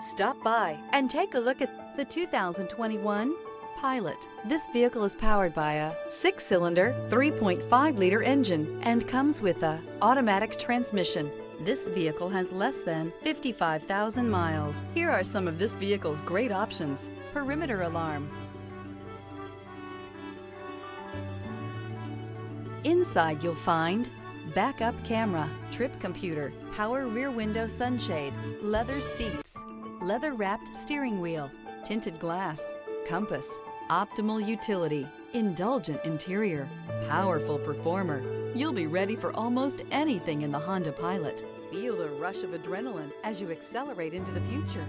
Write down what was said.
Stop by and take a look at the 2021 Pilot. This vehicle is powered by a 6-cylinder, 3.5-liter engine and comes with a automatic transmission. This vehicle has less than 55,000 miles. Here are some of this vehicle's great options: perimeter alarm. Inside you'll find backup camera, trip computer, power rear window sunshade, leather seats, leather-wrapped steering wheel, tinted glass, compass, optimal utility, indulgent interior, powerful performer. You'll be ready for almost anything in the Honda Pilot. Feel the rush of adrenaline as you accelerate into the future.